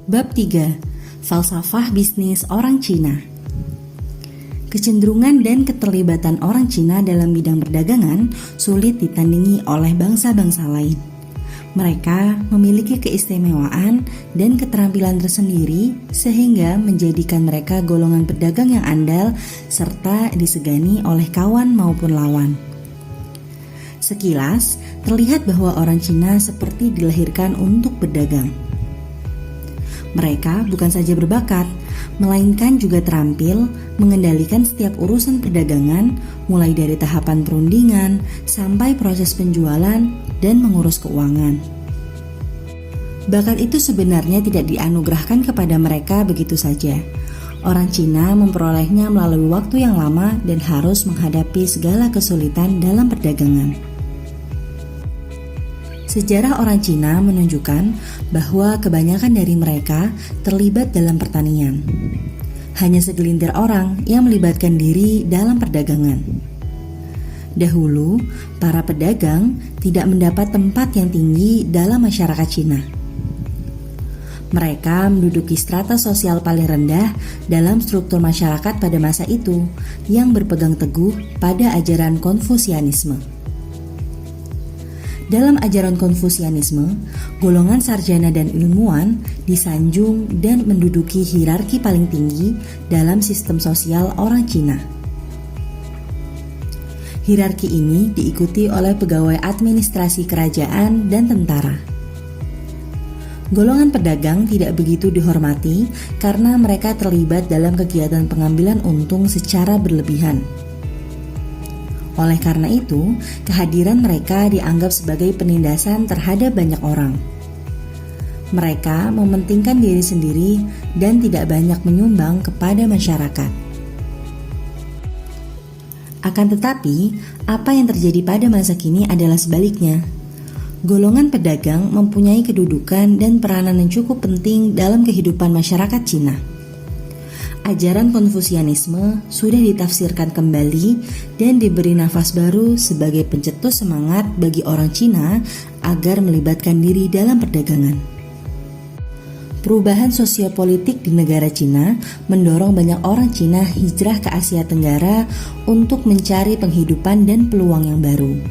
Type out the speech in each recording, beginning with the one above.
Bab 3. Falsafah bisnis orang Cina. Kecenderungan dan keterlibatan orang Cina dalam bidang perdagangan sulit ditandingi oleh bangsa-bangsa lain. Mereka memiliki keistimewaan dan keterampilan tersendiri sehingga menjadikan mereka golongan pedagang yang andal serta disegani oleh kawan maupun lawan. Sekilas, terlihat bahwa orang Cina seperti dilahirkan untuk berdagang. Mereka bukan saja berbakat, melainkan juga terampil mengendalikan setiap urusan perdagangan, mulai dari tahapan perundingan sampai proses penjualan dan mengurus keuangan. Bakat itu sebenarnya tidak dianugerahkan kepada mereka begitu saja. Orang Cina memperolehnya melalui waktu yang lama dan harus menghadapi segala kesulitan dalam perdagangan. Sejarah orang Cina menunjukkan bahwa kebanyakan dari mereka terlibat dalam pertanian. Hanya segelintir orang yang melibatkan diri dalam perdagangan. Dahulu, para pedagang tidak mendapat tempat yang tinggi dalam masyarakat Cina. Mereka menduduki strata sosial paling rendah dalam struktur masyarakat pada masa itu yang berpegang teguh pada ajaran Konfusianisme. Dalam ajaran Konfusianisme, golongan sarjana dan ilmuwan disanjung dan menduduki hierarki paling tinggi dalam sistem sosial orang Cina. Hierarki ini diikuti oleh pegawai administrasi kerajaan dan tentara. Golongan pedagang tidak begitu dihormati karena mereka terlibat dalam kegiatan pengambilan untung secara berlebihan. Oleh karena itu, kehadiran mereka dianggap sebagai penindasan terhadap banyak orang. Mereka mementingkan diri sendiri dan tidak banyak menyumbang kepada masyarakat. Akan tetapi, apa yang terjadi pada masa kini adalah sebaliknya. Golongan pedagang mempunyai kedudukan dan peranan yang cukup penting dalam kehidupan masyarakat Cina. Ajaran Konfusianisme sudah ditafsirkan kembali dan diberi nafas baru sebagai pencetus semangat bagi orang Cina agar melibatkan diri dalam perdagangan. Perubahan sosiopolitik di negara Cina mendorong banyak orang Cina hijrah ke Asia Tenggara untuk mencari penghidupan dan peluang yang baru.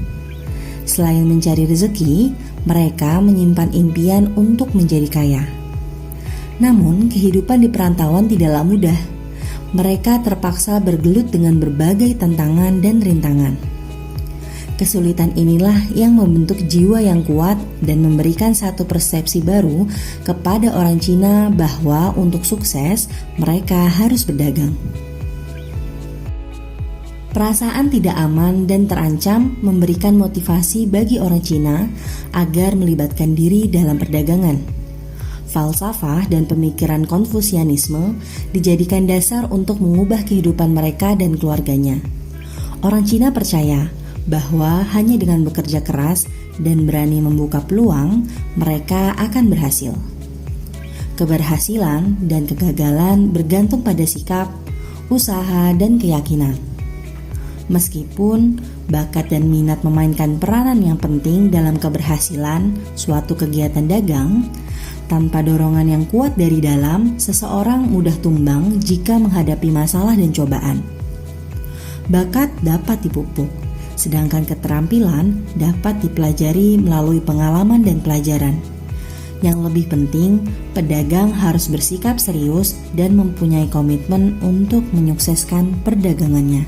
Selain mencari rezeki, mereka menyimpan impian untuk menjadi kaya. Namun, kehidupan di perantauan tidaklah mudah. Mereka terpaksa bergelut dengan berbagai tantangan dan rintangan. Kesulitan inilah yang membentuk jiwa yang kuat dan memberikan satu persepsi baru kepada orang Cina bahwa untuk sukses, mereka harus berdagang. Perasaan tidak aman dan terancam memberikan motivasi bagi orang Cina agar melibatkan diri dalam perdagangan. Falsafah dan pemikiran Konfusianisme dijadikan dasar untuk mengubah kehidupan mereka dan keluarganya. Orang Cina percaya bahwa hanya dengan bekerja keras dan berani membuka peluang, mereka akan berhasil. Keberhasilan dan kegagalan bergantung pada sikap, usaha, dan keyakinan. Meskipun bakat dan minat memainkan peranan yang penting dalam keberhasilan suatu kegiatan dagang, tanpa dorongan yang kuat dari dalam, seseorang mudah tumbang jika menghadapi masalah dan cobaan. Bakat dapat dipupuk, sedangkan keterampilan dapat dipelajari melalui pengalaman dan pelajaran. Yang lebih penting, pedagang harus bersikap serius dan mempunyai komitmen untuk menyukseskan perdagangannya.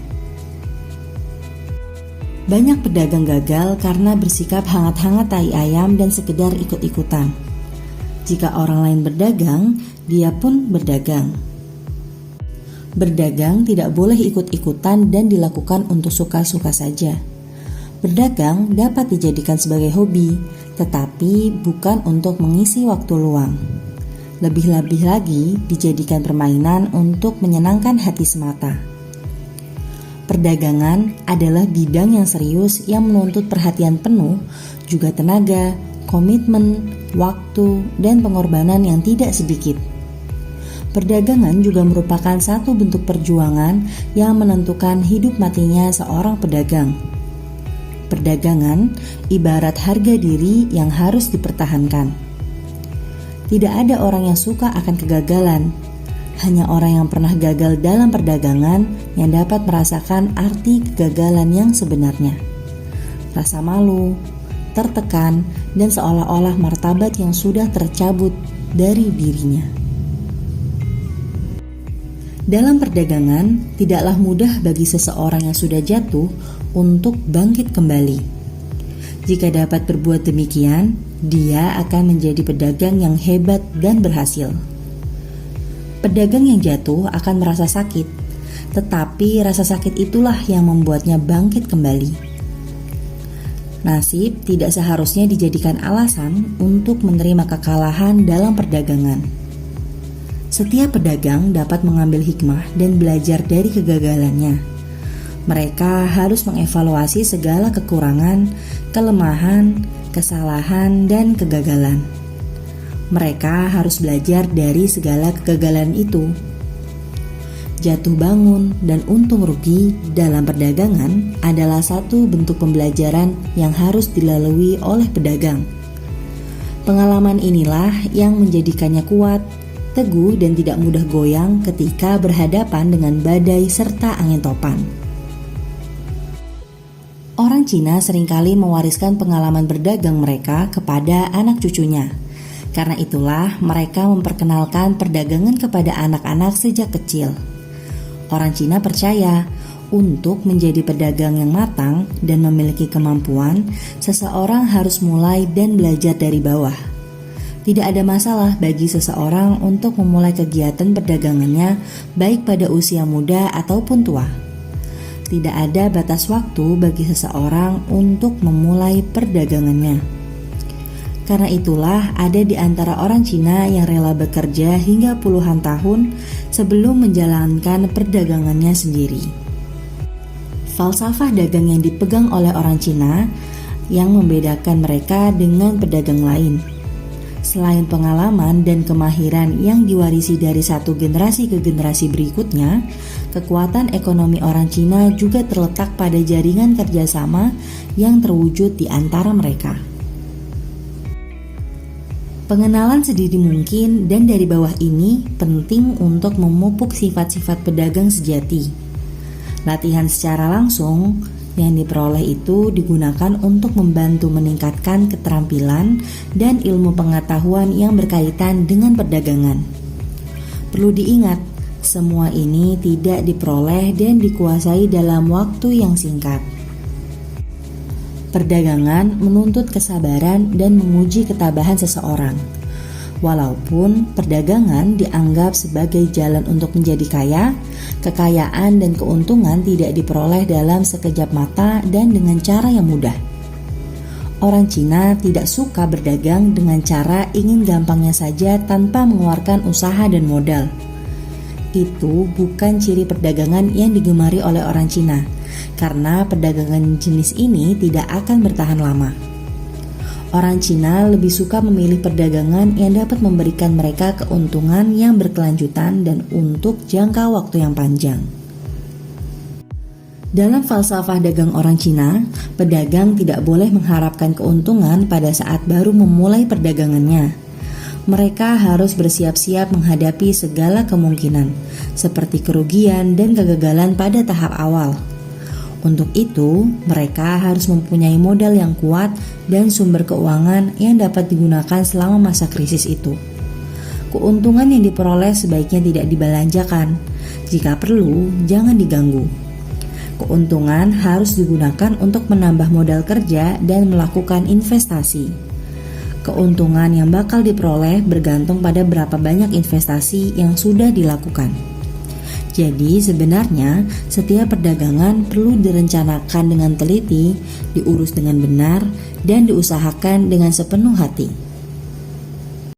Banyak pedagang gagal karena bersikap hangat-hangat tai ayam dan sekedar ikut-ikutan. Jika orang lain berdagang, dia pun berdagang. Berdagang tidak boleh ikut-ikutan dan dilakukan untuk suka-suka saja. Berdagang dapat dijadikan sebagai hobi, tetapi bukan untuk mengisi waktu luang. Lebih-lebih lagi dijadikan permainan untuk menyenangkan hati semata. Perdagangan adalah bidang yang serius yang menuntut perhatian penuh, juga tenaga, komitmen, waktu, dan pengorbanan yang tidak sedikit. Perdagangan juga merupakan satu bentuk perjuangan yang menentukan hidup matinya seorang pedagang. Perdagangan ibarat harga diri yang harus dipertahankan. Tidak ada orang yang suka akan kegagalan. Hanya orang yang pernah gagal dalam perdagangan yang dapat merasakan arti kegagalan yang sebenarnya. Rasa malu, tertekan, dan seolah-olah martabat yang sudah tercabut dari dirinya. Dalam perdagangan, tidaklah mudah bagi seseorang yang sudah jatuh untuk bangkit kembali. Jika dapat berbuat demikian, dia akan menjadi pedagang yang hebat dan berhasil. Pedagang yang jatuh akan merasa sakit, tetapi rasa sakit itulah yang membuatnya bangkit kembali. Nasib tidak seharusnya dijadikan alasan untuk menerima kekalahan dalam perdagangan. Setiap pedagang dapat mengambil hikmah dan belajar dari kegagalannya. Mereka harus mengevaluasi segala kekurangan, kelemahan, kesalahan, dan kegagalan. Mereka harus belajar dari segala kegagalan itu. Jatuh bangun dan untung rugi dalam perdagangan adalah satu bentuk pembelajaran yang harus dilalui oleh pedagang. Pengalaman inilah yang menjadikannya kuat, teguh, dan tidak mudah goyang ketika berhadapan dengan badai serta angin topan. Orang Cina seringkali mewariskan pengalaman berdagang mereka kepada anak cucunya. Karena itulah mereka memperkenalkan perdagangan kepada anak-anak sejak kecil. Orang Cina percaya untuk menjadi pedagang yang matang dan memiliki kemampuan, seseorang harus mulai dan belajar dari bawah. Tidak ada masalah bagi seseorang untuk memulai kegiatan perdagangannya baik pada usia muda ataupun tua. Tidak ada batas waktu bagi seseorang untuk memulai perdagangannya. Karena itulah ada di antara orang Cina yang rela bekerja hingga puluhan tahun sebelum menjalankan perdagangannya sendiri. Falsafah dagang yang dipegang oleh orang Cina yang membedakan mereka dengan pedagang lain. Selain pengalaman dan kemahiran yang diwarisi dari satu generasi ke generasi berikutnya, kekuatan ekonomi orang Cina juga terletak pada jaringan kerjasama yang terwujud di antara mereka. Pengenalan sedini mungkin dan dari bawah ini penting untuk memupuk sifat-sifat pedagang sejati. Latihan secara langsung yang diperoleh itu digunakan untuk membantu meningkatkan keterampilan dan ilmu pengetahuan yang berkaitan dengan perdagangan. Perlu diingat, semua ini tidak diperoleh dan dikuasai dalam waktu yang singkat. Perdagangan menuntut kesabaran dan menguji ketabahan seseorang. Walaupun perdagangan dianggap sebagai jalan untuk menjadi kaya, kekayaan dan keuntungan tidak diperoleh dalam sekejap mata dan dengan cara yang mudah. Orang Cina tidak suka berdagang dengan cara ingin gampangnya saja tanpa mengeluarkan usaha dan modal. Itu bukan ciri perdagangan yang digemari oleh orang Cina, karena perdagangan jenis ini tidak akan bertahan lama. Orang Cina lebih suka memilih perdagangan yang dapat memberikan mereka keuntungan yang berkelanjutan dan untuk jangka waktu yang panjang. Dalam falsafah dagang orang Cina, pedagang tidak boleh mengharapkan keuntungan pada saat baru memulai perdagangannya. Mereka harus bersiap-siap menghadapi segala kemungkinan, seperti kerugian dan kegagalan pada tahap awal. Untuk itu, mereka harus mempunyai modal yang kuat dan sumber keuangan yang dapat digunakan selama masa krisis itu. Keuntungan yang diperoleh sebaiknya tidak dibelanjakan. Jika perlu, jangan diganggu. Keuntungan harus digunakan untuk menambah modal kerja dan melakukan investasi. Keuntungan yang bakal diperoleh bergantung pada berapa banyak investasi yang sudah dilakukan. Jadi sebenarnya setiap perdagangan perlu direncanakan dengan teliti, diurus dengan benar, dan diusahakan dengan sepenuh hati.